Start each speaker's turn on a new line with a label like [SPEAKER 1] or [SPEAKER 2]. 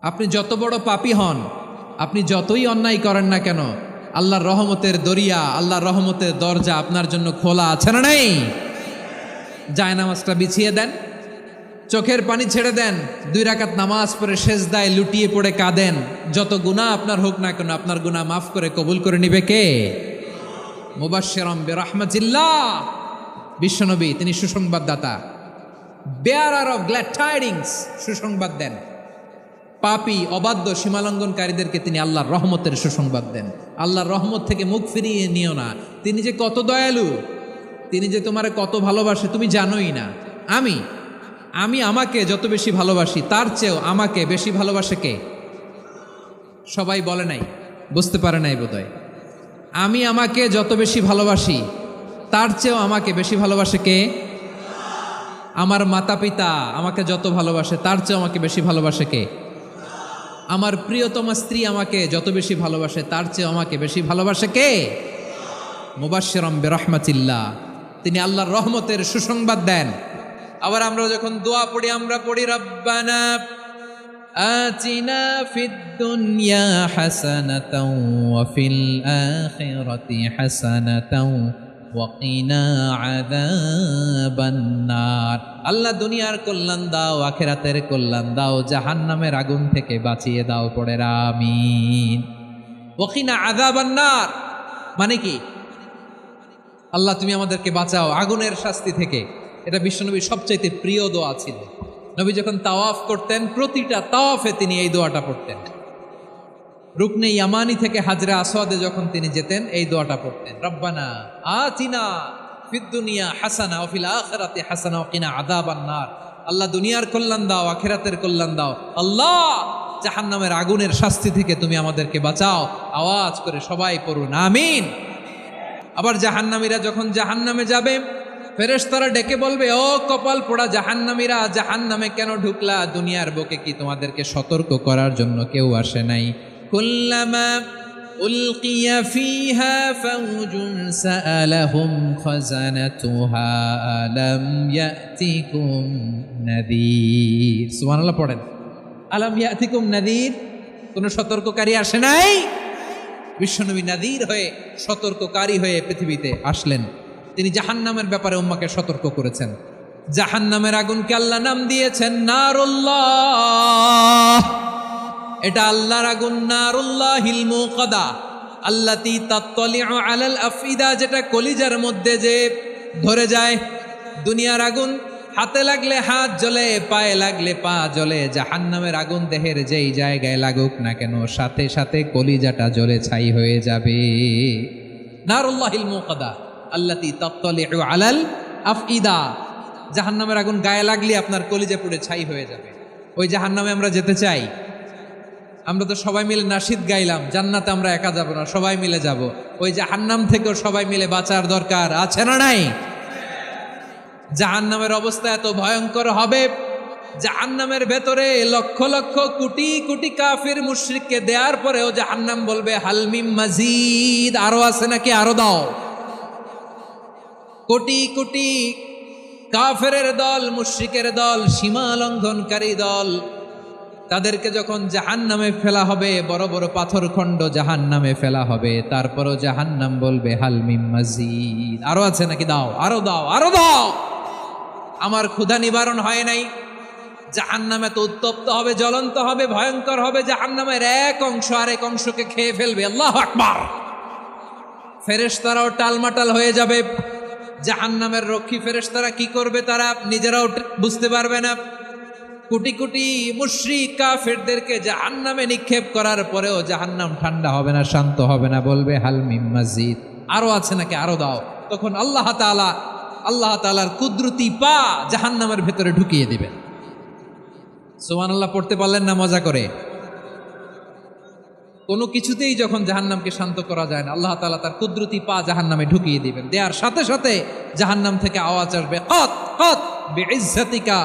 [SPEAKER 1] আপনি যত বড় পাপী হন, আপনি যতই অন্যায় করেন না কেন, আল্লাহর রহমতের দরিয়া, আল্লাহর রহমতের দরজা আপনার জন্য খোলা আছে না নেই? জায়নামাজটা বিছিয়ে দেন, চোখের পানি ছেড়ে দেন, 2 রাকাত নামাজ পড়ে সেজদায় লুটিয়ে পড়ে কাঁদেন। যত গুনাহ আপনার হোক না কেন, আপনার গুনাহ মাফ করে কবুল করে নিবে কে? মুবাশশিরাম বিরহমাতিল্লাহ, বিশ্বনবী তিনি সুসংবাদদাতা, বেয়ারার অফ গ্ল্যাড টাইডিংস, সুসংবাদ দেন। পাপী অবাধ্য সীমালঙ্ঘনকারীদেরকে তিনি আল্লাহর রহমতের সুসংবাদ দেন। আল্লাহর রহমত থেকে মুখ ফিরিয়ে নিও না। তিনি যে কত দয়ালু, তিনি যে তোমারে কত ভালোবাসে তুমি জানোই না। আমি আমাকে যত বেশি ভালোবাসি তার চেয়েও আমাকে বেশি ভালোবাসে কে? সবাই বলে নাই, বুঝতে পারে নাই বোধহয়। আমি আমাকে যত বেশি ভালোবাসি তার চেয়েও আমাকে বেশি ভালোবাসে কে? আমার মাতা পিতা আমাকে যত ভালোবাসে তার চেয়েও আমাকে বেশি ভালোবাসে কে? আমার প্রিয়তমা স্ত্রী আমাকে যত বেশি ভালোবাসে তার চেয়েও আমাকে বেশি ভালোবাসে কে? মুবাশশিরাম বিরহমাতিল্লাহ, তিনি আল্লাহর রহমতের সুসংবাদ দেন। আবার আমরা যখন দোয়া পড়ি, আমরা পড়ি রব্বানা আতিনা ফিদ দুনিয়া হাসানাতাও ওয়া ফিল আখিরাতি হাসানাতাও ওয়া কিনা আযাবান নার। আল্লাহ দুনিয়ার কল্যাণ দাও, আখিরাতের কল্যাণ দাও, জাহান্নামের আগুন থেকে বাঁচিয়ে দাও, পড়ে আমিন। ওয়া কিনা আযাবান নার মানে কি? আল্লাহ তুমি আমাদেরকে বাঁচাও আগুনের শাস্তি থেকে। এটা বিশ্বনবীর সবচাইতে প্রিয় দোয়া ছিল। নবী যখন তাওয়াফ করতেন, প্রতিটা তাওয়াফে তিনি এই দোয়াটা পড়তেন। রুকনে ইয়ামানি থেকে হাজরে আসওয়াদে যখন তিনি যেতেন, এই দোয়াটা পড়তেন, রব্বানা আতিনা ফিদ দুনিয়া হাসানা ওয়া ফিল আখিরাতি হাসানা ওয়া কিনা আযাবান নার। আল্লাহ দুনিয়ার কল্যাণ দাও, আখিরাতের কল্যাণ দাও। আল্লাহ জাহান্নামের আগুনের শাস্তি থেকে তুমি আমাদেরকে বাঁচাও। আওয়াজ করে সবাই পড়ুন আমিন। আবার জাহান্নামীরা যখন জাহান্নামে যাবে, ফেরেশতারা ডেকে বলবে, ও কপাল পোড়া জাহান্নামীরা, জাহান্নামে কেন ঢুকলা? দুনিয়ার বুকে কি তোমাদেরকে সতর্ক করার জন্য কেউ আসে নাই? কুল্লামা উলকিয়া ফিহা ফাউজুন সাআলাহুম খাজানাতুহা আলাম ইয়াতিকুম নাযীর। সুবহানাল্লাহ পড়েন, আলাম ইয়াতিকুম নাযীর, কোন সতর্ককারী আসে নাই? বিশ্বনবী নাযীর হয়ে, সতর্ককারী হয়ে পৃথিবীতে আসলেন। তিনি জাহান্নামের ব্যাপারে উম্মাকে সতর্ক করেছেন। জাহান্নামের আগুনকে আল্লাহ নাম দিয়েছেন নারুল্লাহ। এটা আল্লাহর আগুন, নারুল্লাহিল মুকাদা আল্লাতী তাত্তালিউ আলাল আফইদা, যেটা কলিজার মধ্যে যে ধরে যায়। দুনিয়ার আগুন হাতে লাগলে হাত জ্বলে, পায়ে লাগলে পা জ্বলে। জাহান্নামের আগুন দেহের যেই জায়গায় লাগুক না কেন, সাথে সাথে কলিজাটা জ্বলে ছাই হয়ে যাবে। নারুল্লাহিল মুকাদা আল্লাতী তাত্তালিউ আলাল আফইদা, জাহান্নামের আগুন গায়ে লাগলে আপনার কলিজা পুড়ে ছাই হয়ে যাবে। ওই জাহান্নামে আমরা যেতে চাই? আমরা তো সবাই মিলে নাশিদ গাইলাম, জান্নাতে আমরা একা যাব না, সবাই মিলে যাব। ওই জাহান্নাম থেকেও সবাই মিলে বাঁচার দরকার আছে না নাই? জাহান্নামের অবস্থা এত ভয়ঙ্কর হবে, জাহান্নামের ভেতরে লক্ষ লক্ষ কোটি কোটি কাফির মুশরিককে দেওয়ার পরেও জাহান্নাম বলবে হাল মিম মাজিদ, আরো আছে নাকি, আরো দাও। কোটি কোটি কাফেরের দল, মুশরিকের দল, সীমা লঙ্ঘনকারী দল, তাদেরকে যখন জাহান্নামে ফেলা হবে, বড় বড় পাথর খণ্ড জাহান্নামে ফেলা হবে, তারপরও জাহান্নাম বলবে হাল মিম মাজিদ, আরো আছে নাকি, দাও, আরো দাও, আরো দাও। আমার ক্ষুধা নিবারণ হয় নাই। জাহান্নামে তো উত্তপ্ত হবে, জ্বলন্ত হবে, ভয়ঙ্কর হবে। জাহান্নামের এক অংশ আরেক অংশকে খেয়ে ফেলবে। আল্লাহু আকবার। ফেরেশতারাও টালমাটাল হয়ে যাবে। জাহান্নামের রক্ষী ফেরেশতারা কি করবে তারা নিজেরাও বুঝতে পারবে না। কোটি কোটি মুশরিক কাফেরদেরকে জাহান্নামে নিক্ষেপ করার পরেও জাহান্নাম ঠান্ডা হবে না, শান্ত হবে না, বলবে হাল মিম মাজিদ, আরো আছে নাকি, আরো দাও। তখন আল্লাহ তাআলার কুদরতি পা জাহান্নামের ভেতরে ঢুকিয়ে দিবেন। সুবহানাল্লাহ পড়তে পারলেন না মজা করে? কোনো কিছুতেই যখন জাহান্নামকে শান্ত করা যায় না, আল্লাহ তাআলা তার কুদরতি পা জাহান্নামে ঢুকিয়ে দিবেন। দেওয়ার সাথে সাথে জাহান্নাম থেকে আওয়াজ আসবে, কত কত বিইজ্জাতিকা